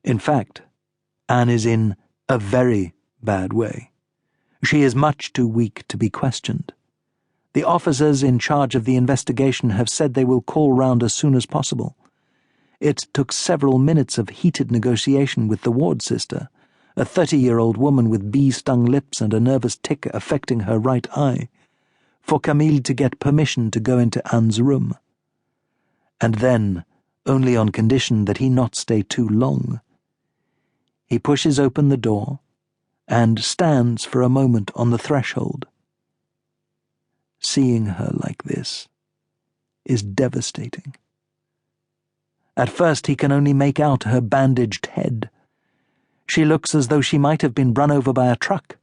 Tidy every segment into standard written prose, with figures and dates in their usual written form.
In fact, Anne is in a very bad way. She is much too weak to be questioned. The officers in charge of the investigation have said they will call round as soon as possible. It took several minutes of heated negotiation with the ward sister, a 30-year-old woman with bee-stung lips and a nervous tic affecting her right eye, for Camille to get permission to go into Anne's room. And then, only on condition that he not stay too long. He pushes open the door and stands for a moment on the threshold. Seeing her like this is devastating. At first he can only make out her bandaged head. She looks as though she might have been run over by a truck.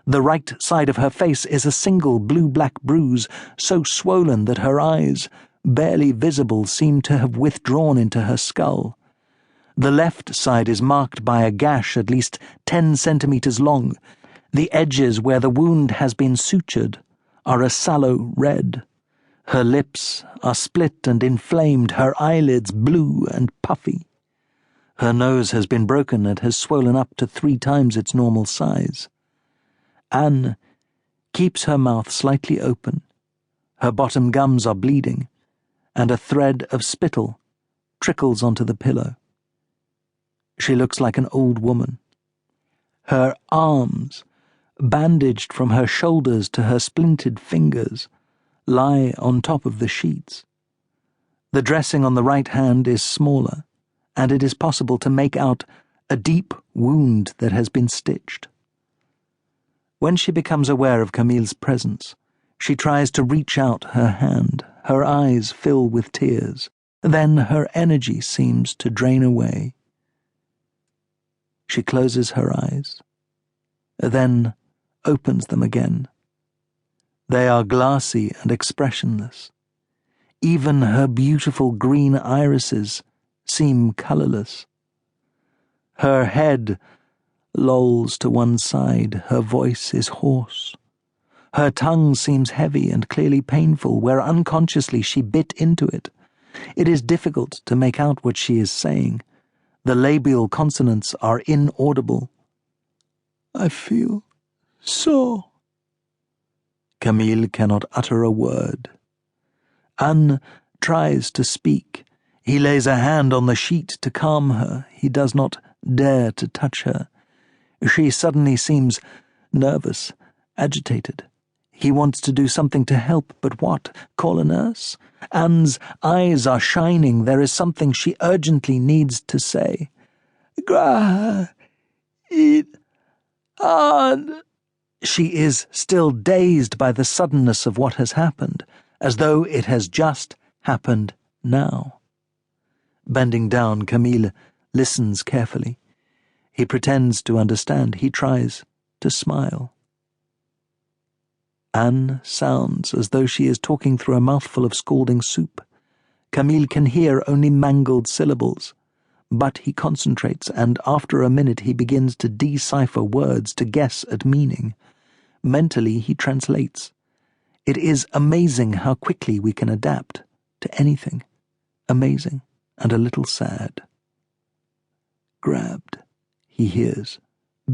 The right side of her face is a single blue-black bruise, so swollen that her eyes, barely visible, seem to have withdrawn into her skull. The left side is marked by a gash at least 10 centimeters long. The edges where the wound has been sutured are a sallow red. Her lips are split and inflamed, her eyelids blue and puffy. Her nose has been broken and has swollen up to 3 times its normal size. Anne keeps her mouth slightly open. Her bottom gums are bleeding, and a thread of spittle trickles onto the pillow. She looks like an old woman. Her arms, bandaged from her shoulders to her splintered fingers, lie on top of the sheets. The dressing on the right hand is smaller, and it is possible to make out a deep wound that has been stitched. When she becomes aware of Camille's presence, she tries to reach out her hand. Her eyes fill with tears. Then her energy seems to drain away. She closes her eyes, then opens them again. They are glassy and expressionless. Even her beautiful green irises seem colourless. Her head lolls to one side, her voice is hoarse. Her tongue seems heavy and clearly painful, where unconsciously she bit into it. It is difficult to make out what she is saying. The labial consonants are inaudible. I feel so. Camille cannot utter a word. Anne tries to speak. He lays a hand on the sheet to calm her. He does not dare to touch her. She suddenly seems nervous, agitated. He wants to do something to help, but what? Call a nurse? Anne's eyes are shining. There is something she urgently needs to say. She is still dazed by the suddenness of what has happened, as though it has just happened now. Bending down, Camille listens carefully. He pretends to understand. He tries to smile. Anne sounds as though she is talking through a mouthful of scalding soup. Camille can hear only mangled syllables, but he concentrates, and after a minute he begins to decipher words, to guess at meaning. Mentally he translates. It is amazing how quickly we can adapt to anything. Amazing and a little sad. Grabbed, he hears.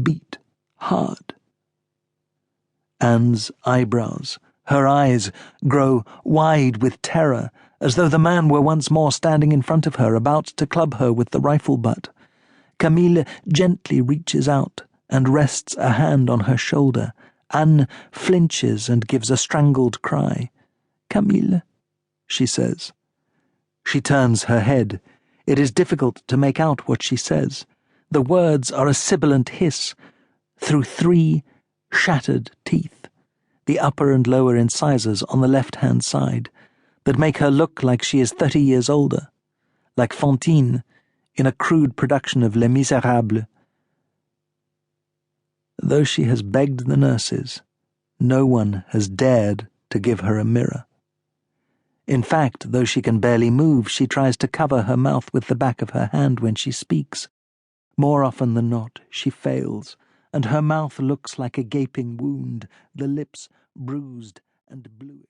Beat hard. Anne's eyebrows, her eyes, grow wide with terror, as though the man were once more standing in front of her, about to club her with the rifle butt. Camille gently reaches out and rests a hand on her shoulder. Anne flinches and gives a strangled cry. "Camille," she says. She turns her head. It is difficult to make out what she says. The words are a sibilant hiss through 3 shattered teeth, the upper and lower incisors on the left-hand side, that make her look like she is 30 years older, like Fantine in a crude production of Les Misérables. Though she has begged the nurses, no one has dared to give her a mirror. In fact, though she can barely move, she tries to cover her mouth with the back of her hand when she speaks. More often than not, she fails, and her mouth looks like a gaping wound, the lips bruised and bluish.